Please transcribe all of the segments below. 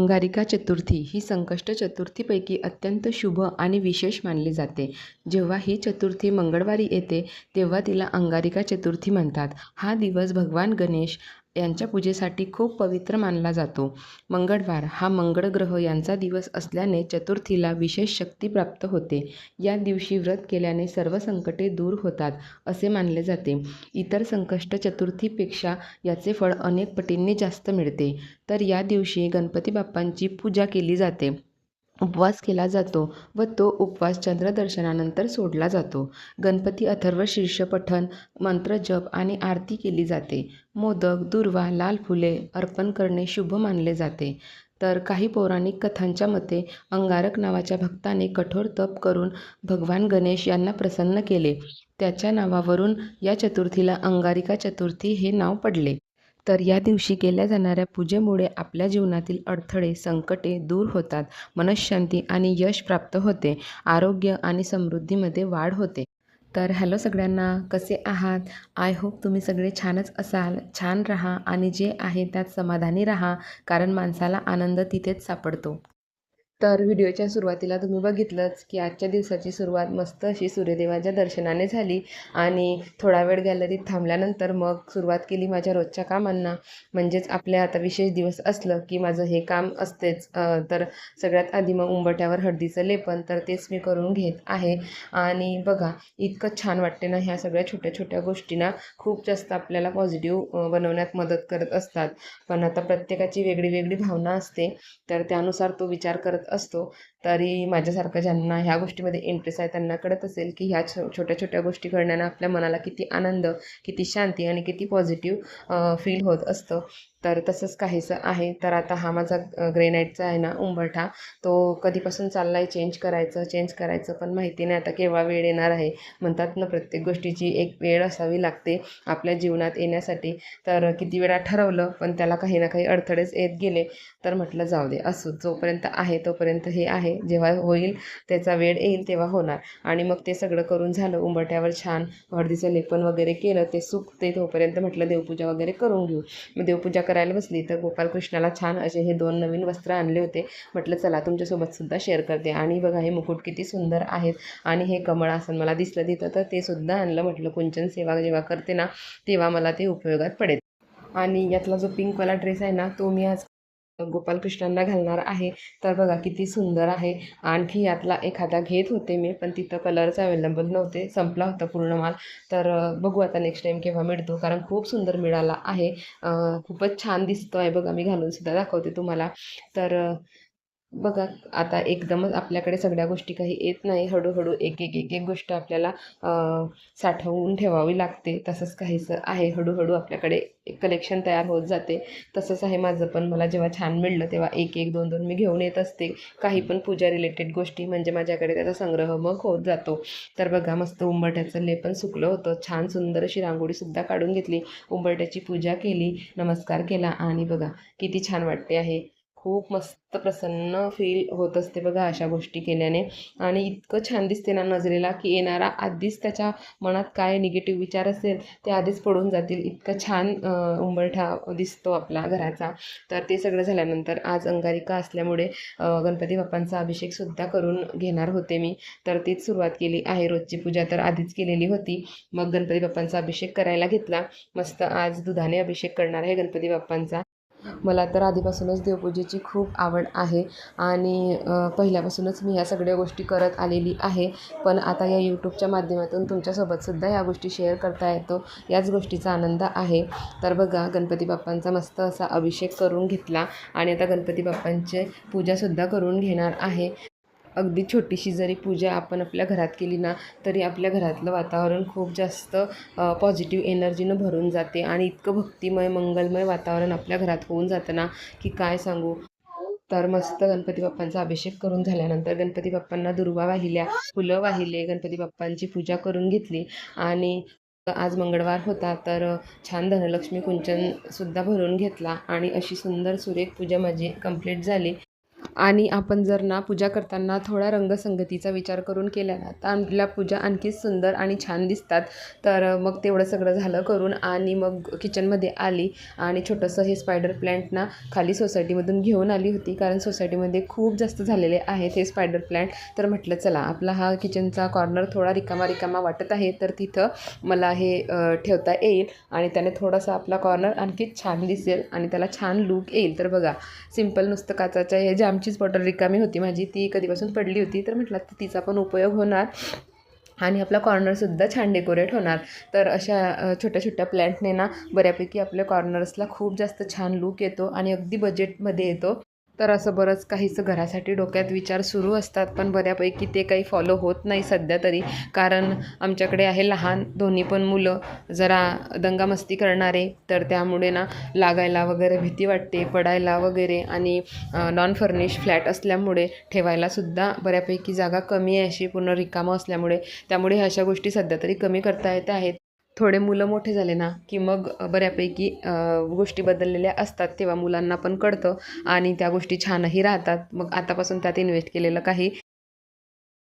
अंगारिका चतुर्थी ही संकष्ट चतुर्थीपैकी अत्यंत शुभ आणि विशेष मानली जाते. जेव्हा ही चतुर्थी मंगळवारी येते तेव्हा तिला अंगारिका चतुर्थी म्हणतात. हा दिवस भगवान गणेश यांच्या पूजेसाठी खूप पवित्र मानला जातो. मंगळवार हा मंगळ ग्रह यांचा दिवस असल्याने चतुर्थीला विशेष शक्ती प्राप्त होते. या दिवशी व्रत केल्याने सर्व संकटे दूर होतात असे मानले जाते. इतर संकष्ट चतुर्थीपेक्षा याचे फळ अनेक पटींनी जास्त मिळते. तर या दिवशी गणपती बाप्पांची पूजा केली जाते, उपवास केला जातो व तो उपवास चंद्रदर्शनानंतर सोडला जातो. गणपती अथर्व शीर्ष पठण, मंत्रजप आणि आरती केली जाते. मोदक, दुर्वा, लाल फुले अर्पण करणे शुभ मानले जाते. तर काही पौराणिक कथांच्या मते अंगारक नावाच्या भक्ताने कठोर तप करून भगवान गणेश यांना प्रसन्न केले. त्याच्या नावावरून या चतुर्थीला अंगारिका चतुर्थी हे नाव पडले. तर या दिवशी केल्या जाणाऱ्या पूजेमुळे आपल्या जीवनातील अडथळे, संकटे दूर होतात, मनःशांती आणि यश प्राप्त होते, आरोग्य आणि समृद्धीमध्ये वाढ होते. तर हॅलो सगळ्यांना, कसे आहात? आय होप तुम्ही सगळे छानच असाल. छान राहा आणि जे आहे त्यात समाधानी राहा, कारण माणसाला आनंद तिथेच सापडतो. तर व्हिडिओच्या सुरुवातीला तुम्ही बघितलंच की आजच्या दिवसाची सुरुवात मस्त अशी सूर्यदेवाच्या दर्शनाने झाली आणि थोडा वेळ गॅलरीत थांबल्यानंतर मग सुरुवात केली माझ्या रोजच्या कामांना. म्हणजेच आपल्या आता विशेष दिवस असलं की माझं हे काम असतेच. तर सगळ्यात आधी मग उंबरठ्यावर हळदीचं लेपन, तर तेच मी करून घेत आहे. आणि बघा, इतकं छान वाटते ना, ह्या सगळ्या छोट्या छोट्या गोष्टींना खूप जास्त आपल्याला पॉझिटिव्ह बनवण्यात मदत करत असतात. पण आता प्रत्येकाची वेगळी वेगळी भावना असते, तर त्यानुसार तो विचार करत असतो. तरी माझ्यासारखं ज्यांना ह्या गोष्टीमध्ये इंटरेस्ट आहे त्यांना कळत असेल की ह्या छोट्या छोट्या गोष्टी करण्यानं आपल्या मनाला किती आनंद, किती शांती आणि किती पॉझिटिव्ह फील होत असतं. तर तसंच काहीसं आहे. तर आता हा माझा ग्रेनाईटचा आहे ना उंबरठा, तो कधीपासून चालला आहे चेंज करायचं, पण माहिती नाही आता केव्हा वेळ येणार आहे. म्हणतात ना, प्रत्येक गोष्टीची एक वेळ असावी लागते आपल्या जीवनात येण्यासाठी. तर किती वेळा ठरवलं पण त्याला काही ना काही अडथळेच येत गेले. तर म्हटलं जाऊ दे, असू, जोपर्यंत आहे तोपर्यंत हे आहे. जेव्हा होईल, त्याचा वेळ येईल तेव्हा होणार. आणि मग ते सगळं करून झालं. उंबरठ्यावर छान हळदीचं लेपन वगैरे केलं, ते सुकते तोपर्यंत म्हटलं देवपूजा वगैरे करून घेऊ. मग देवपूजा करायला बसली तर गोपालकृष्णाला छान असे हे 2 नवीन वस्त्र आणले होते. म्हटलं चला तुमच्यासोबत सुद्धा शेअर करते. आणि बघा, हे मुकुट किती सुंदर आहेत आणि हे कमळ आसन मला दिसलं तिथं, तर ते सुद्धा आणलं. म्हटलं कुंचन सेवा जेव्हा करते ना तेव्हा मला ते उपयोगात पडेल. आणि यातला जो पिंकवाला ड्रेस आहे ना, तो मी आज गोपालकृष्णांना घालणार आहे. तर बघा किती सुंदर आहे. आणखी यातला एखादा घेत होते मी, पण तिथं कलर्स अवेलेबल नव्हते, संपला होता पूर्ण माल. तर बघू आता नेक्स्ट टाईम केव्हा मिळतो, कारण खूप सुंदर मिळाला आहे. खूपच छान दिसतो आहे बघा, मी घालूनसुद्धा दाखवते तुम्हाला. तर बघा, आता एकदमच आपल्याकडे सगळ्या गोष्टी काही येत नाही. हळूहळू एक एक एक एक गोष्ट आपल्याला साठवून ठेवावी लागते. तसंच काहीसं आहे, हळूहळू आपल्याकडे एक कलेक्शन तयार होत जाते. तसंच आहे माझं पण. मला जेव्हा छान मिळलं तेव्हा एक एक दोन दोन मी घेऊन येत असते. काही पण पूजा रिलेटेड गोष्टी, म्हणजे माझ्याकडे त्याचा संग्रह मग होत जातो. तर बघा, मस्त उंबरठ्याचं लेपन सुकलं होतं. छान सुंदर अशी रांगोळीसुद्धा काढून घेतली. उंबरठ्याची पूजा केली, नमस्कार केला आणि बघा किती छान वाटते आहे. खूप मस्त प्रसन्न फील होत असते बघा अशा गोष्टी केल्याने. आणि इतकं छान दिसते ना नजरेला, की येणारा आधीच त्याच्या मनात काय निगेटिव्ह विचार असेल ते आधीच पडून जातील. इतकं छान उंबरठा दिसतो आपला घराचा. तर ते सगळं झाल्यानंतर आज अंगारिका असल्यामुळे गणपती बाप्पांचा अभिषेकसुद्धा करून घेणार होते मी. तर तीच सुरुवात केली आहे. रोजची पूजा तर आधीच केलेली होती, मग गणपती बाप्पांचा अभिषेक करायला घेतला. मस्त आज दुधाने अभिषेक करणार आहे गणपती बाप्पांचा. मला तर आधीपासूनच देवपूजेची खूप आवड आहे आणि पहिल्यापासूनच मी ह्या सगळ्या गोष्टी करत आलेली आहे. पण आता या यूट्यूबच्या माध्यमातून तुमच्यासोबतसुद्धा ह्या गोष्टी शेअर करता येतो, याच गोष्टीचा आनंद आहे. तर बघा, गणपती बाप्पांचा मस्त असा अभिषेक करून घेतला आणि आता गणपती बाप्पांची पूजासुद्धा करून घेणार आहे. अगदी छोटीशी जरी पूजा आपण आपल्या घरात केली ना, तरी आपल्या घरातलं वातावरण खूप जास्त पॉझिटिव्ह एनर्जीनं भरून जाते आणि इतकं भक्तिमय, मंगलमय वातावरण आपल्या घरात होऊन जातं ना, की काय सांगू. तर मस्त गणपती बाप्पांचा अभिषेक करून झाल्यानंतर गणपती बाप्पांना दुर्वा वाहिल्या, फुलं वाहिले, गणपती बाप्पांची पूजा करून घेतली. आणि आज मंगळवार होता, तर छान धनलक्ष्मी कुंचनसुद्धा भरून घेतला आणि अशी सुंदर सुरेख पूजा माझी कंप्लीट झाली. आणि आपण जर ना पूजा करताना थोडा रंगसंगतीचा विचार करून केला ना तर आपल्या पूजा आणखीच सुंदर आणि छान दिसतात. तर मग तेवढं सगळं झालं करून आणि मग किचनमध्ये आली आणि छोटंसं हे स्पायडर प्लॅन्ट ना खाली सोसायटीमधून घेऊन आली होती, कारण सोसायटीमध्ये खूप जास्त झालेले आहेत हे स्पायडर प्लॅन्ट. तर म्हटलं चला आपला हा किचनचा कॉर्नर थोडा रिकामा रिकामा वाटत आहे, तर तिथं मला हे ठेवता येईल आणि त्याने थोडासा आपला कॉर्नर आणखीच छान दिसेल आणि त्याला छान लूक येईल. तर बघा, सिंपल नुसतं काचाच्या हे जे आमचीच बॉटल रिकामी होती माझी, ती कधीपासून पडली होती, तर म्हटलं तिचा पण उपयोग होणार आणि आपला कॉर्नरसुद्धा छान डेकोरेट होणार. तर अशा छोट्या छोट्या प्लॅन्टने ना बऱ्यापैकी आपल्या कॉर्नर्सला खूप जास्त छान लूक येतो आणि अगदी बजेटमध्ये येतो. तर असं बरंच काहीसं घरासाठी डोक्यात विचार सुरू असतात, पण बऱ्यापैकी ते काही फॉलो होत नाही सध्या तरी, कारण आमच्याकडे आहे लहान दोन्ही पण मुलं, जरा दंगामस्ती करणारे, तर त्यामुळे ना लागायला वगैरे भीती वाटते, पडायला वगैरे. आणि नॉन फर्निश फ्लॅट असल्यामुळे ठेवायलासुद्धा बऱ्यापैकी जागा कमी आहे, अशी पूर्ण रिकामं असल्यामुळे. त्यामुळे ह्या अशा गोष्टी सध्या तरी कमी करता येत आहेत. थोडे मुलं मोठे झाले ना की मग बऱ्यापैकी गोष्टी बदललेल्या असतात, तेव्हा मुलांना पण कळतं आणि त्या गोष्टी छानही राहतात. मग आतापासून त्यात इन्व्हेस्ट केलेलं काही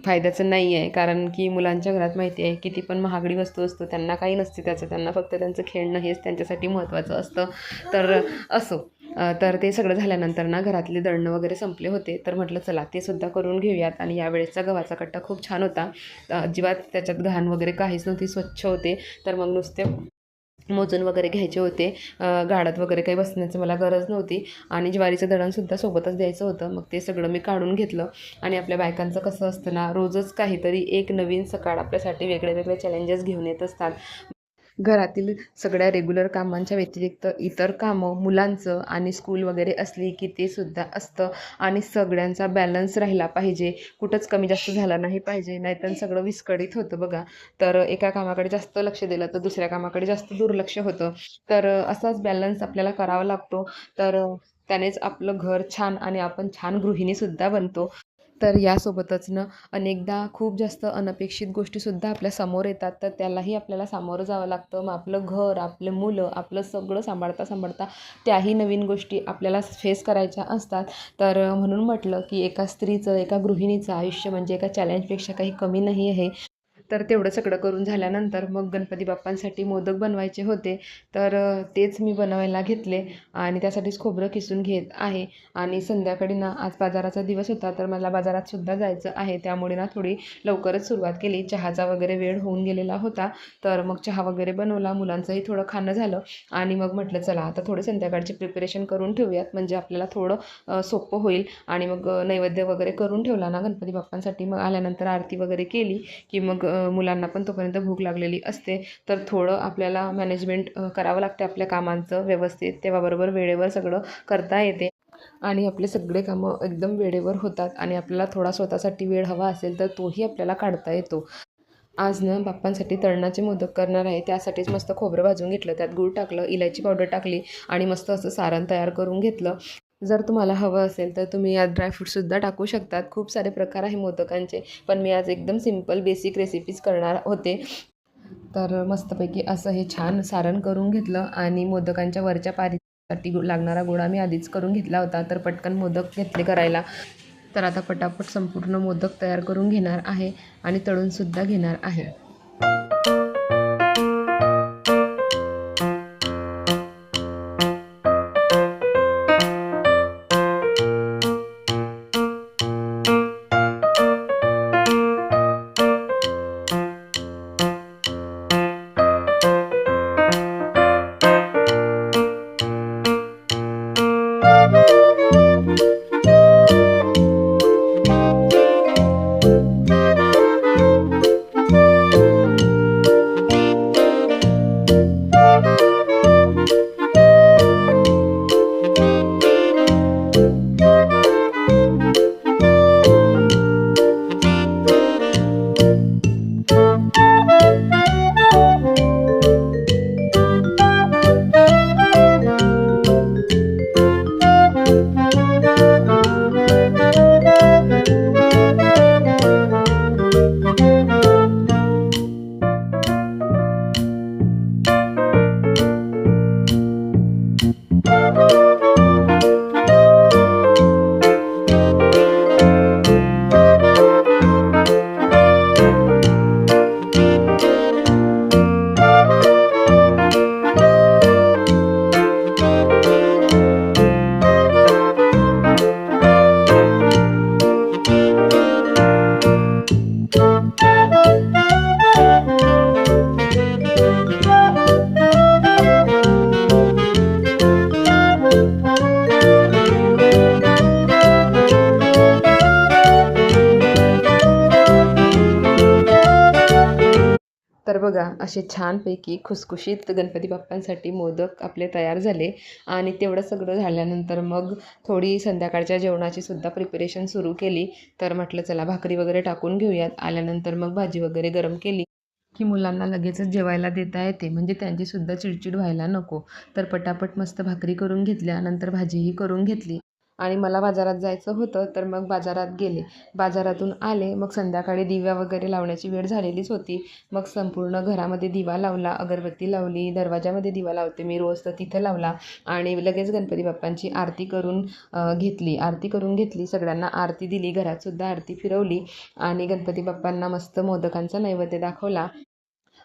फायद्याचं नाही आहे, कारण की मुलांच्या घरात माहिती आहे किती पण महागडी वस्तू असतो, त्यांना काही नसते त्याचं, त्यांना फक्त त्यांचं खेळणं हेच त्यांच्यासाठी महत्त्वाचं असतं. तर असो. तर ते सगळं झाल्यानंतर ना घरातले दळणं वगैरे संपले होते, तर म्हटलं चला ते सुद्धा करून घेऊयात. आणि यावेळेसचा गव्हाचा कट्टा खूप छान होता, अजिबात त्याच्यात घाण वगैरे काहीच नव्हती, स्वच्छ होते. तर मग नुसते मोजून वगैरे घ्यायचे होते, गाडात वगैरे काही बसण्याची मला गरज नव्हती आणि ज्वारीचं दळणसुद्धा सोबतच द्यायचं होतं. मग ते सगळं मी काढून घेतलं. आणि आपल्या बायकांचं कसं असतं ना, रोजच काहीतरी एक नवीन सकाळ आपल्यासाठी वेगळे वेगळे चॅलेंजेस घेऊन येत असतात. घरातील सगळ्या रेग्युलर कामांच्या व्यतिरिक्त इतर कामं, मुलांचं आणि स्कूल वगैरे असली की ते सुद्धा असतं आणि सगळ्यांचा बॅलन्स राहिला पाहिजे, कुठंच कमी जास्त झाला नाही पाहिजे, नाहीतर सगळं विस्कळीत होतं बघा. तर एका कामाकडे जास्त लक्ष दिलं तर दुसऱ्या कामाकडे जास्त दुर्लक्ष होतं. तर असाच बॅलन्स आपल्याला करावा लागतो. तर त्यानेच आपलं घर छान आणि आपण छान गृहिणीसुद्धा बनतो. तर यासोबतच ना अनेकदा खूप जास्त अनपेक्षित गोष्टीसुद्धा आपल्या समोर येतात, तर त्यालाही आपल्याला सामोरं जावं लागतं. मग आपलं घर, आपले मुलं, आपलं सगळं सांभाळता सांभाळता त्याही नवीन गोष्टी आपल्याला फेस करायच्या असतात. तर म्हणून म्हटलं की एका स्त्रीचं, एका गृहिणीचं आयुष्य म्हणजे एका चॅलेंजपेक्षा काही कमी नाही आहे. तर तेवढं सगळं करून झाल्यानंतर मग गणपती बाप्पांसाठी मोदक बनवायचे होते. तर तेच मी बनवायला घेतले आणि त्यासाठीच खोबरं किसून घेत आहे. आणि संध्याकाळी ना आज बाजाराचा दिवस होता, तर मला बाजारातसुद्धा जायचं आहे, त्यामुळे ना थोडी लवकरच सुरुवात केली. चहाचा वगैरे वेळ होऊन गेलेला होता, तर मग चहा वगैरे बनवला, मुलांचंही थोडं खाणं झालं आणि मग म्हटलं चला आता थोडे संध्याकाळची प्रिपरेशन करून ठेवूयात, म्हणजे आपल्याला थोडं सोपं होईल. आणि मग नैवेद्य वगैरे करून ठेवला ना गणपती बाप्पांसाठी. मग आल्यानंतर आरती वगैरे केली की मग मुलांना पण तोपर्यंत भूक लागलेली असते. तर थोडं आपल्याला मॅनेजमेंट करावं लागते आपल्या कामांचं व्यवस्थित, तेव्हा बरोबर वेळेवर सगळं करता येते आणि आपले सगळे कामं एकदम वेळेवर होतात. आणि आपल्याला थोडा स्वतःसाठी वेळ हवा असेल तर तोही आपल्याला काढता येतो. आज ना बाप्पांसाठी तळणाचे मोदक करणार आहे, त्यासाठीच मस्त खोबरं भाजून घेतलं, त्यात गूळ टाकलं, इलायची पावडर टाकली आणि मस्त असं सारण तयार करून घेतलं. जर तुम्हाला हवं असेल तर तुम्ही यात ड्रायफ्रूटसुद्धा टाकू शकतात. खूप सारे प्रकार आहे मोदकांचे, पण मी आज एकदम सिंपल बेसिक रेसिपीज करणार होते. तर मस्तपैकी असं हे छान सारण करून घेतलं आणि मोदकांच्या वरच्या पारीसाठी लागणारा गोळा मी आधीच करून घेतला होता, तर पटकन मोदक घेतले करायला. तर आता पटापट संपूर्ण मोदक तयार करून घेणार आहे आणि तळूनसुद्धा घेणार आहे. असे छानपैकी खुसखुशीत गणपती बाप्पांसाठी मोदक आपले तयार झाले. आणि तेवढं सगळं झाल्यानंतर मग थोडी संध्याकाळच्या जेवणाची सुद्धा प्रिपरेशन सुरू केली. तर म्हटलं चला भाकरी वगैरे टाकून घेऊयात. आल्यानंतर मग भाजी वगैरे गरम केली की मुलांना लगेचच जेवायला देता येते, म्हणजे त्यांचीसुद्धा चिडचिड व्हायला नको. तर पटापट मस्त भाकरी करून घेतल्या, नंतर भाजीही करून घेतली. आणि मला बाजारात जायचं होतं, तर मग बाजारात गेले. बाजारातून आले, मग संध्याकाळी दिवा वगैरे लावण्याची वेळ झालेलीच होती. मग संपूर्ण घरामध्ये दिवा लावला, अगरबत्ती लावली, दरवाजामध्ये दिवा लावते मी रोज, तर तिथं लावला. आणि लगेच गणपती बाप्पांची आरती करून घेतली. सगळ्यांना आरती दिली, घरातसुद्धा आरती फिरवली. आणि गणपती बाप्पांना मस्त मोदकांचा नैवेद्य दाखवला.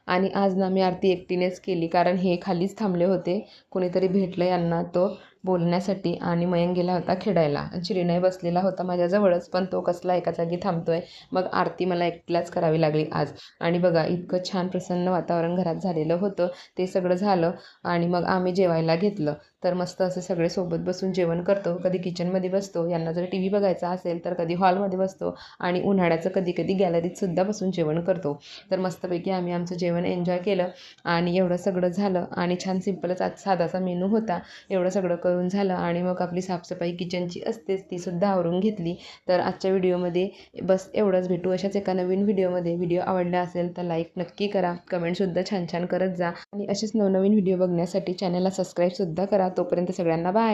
आणि आज ना मी आरती एकटीनेच केली, कारण हे खालीच थांबले होते. कोणीतरी भेटलं यांना तो बोलण्यासाठी, आणि मयंक गेला होता खेळायला. चिरिनय बसलेला होता माझ्याजवळच, पण तो कसला एका जागी थांबतोय. मग आरती मला एकटीलाच करावी लागली आज. आणि बघा इतकं छान प्रसन्न वातावरण घरात झालेलं होतं. ते सगळं झालं आणि मग आम्ही जेवायला घेतलं. तर मस्त असे सगळे सोबत बसून जेवण करतो. कधी किचनमध्ये बसतो, यांना जर टी व्ही बघायचा असेल तर कधी हॉलमध्ये बसतो, आणि उन्हाळ्याचं कधी कधी गॅलरीतसुद्धा बसून जेवण करतो. तर मस्तपैकी आम्ही आमचं जेवण एन्जॉय केलं. आणि एवढं सगळं झालं, आणि छान सिम्पलच आज साधासा मेनू होता. एवढं सगळं करून झालं, आणि मग आपली साफसफाई किचनची असतेच, तीसुद्धा आवरून घेतली. तर आजच्या व्हिडिओमध्ये बस एवढंच. भेटू अशाच एका नवीन व्हिडिओमध्ये. व्हिडिओ आवडला असेल तर लाईक नक्की करा, कमेंटसुद्धा छान छान करत जा, आणि असेच नवनवीन व्हिडिओ बघण्यासाठी चॅनलला सबस्क्राईबसुद्धा करा. तोपर्यंत सगळ्यांना बाय.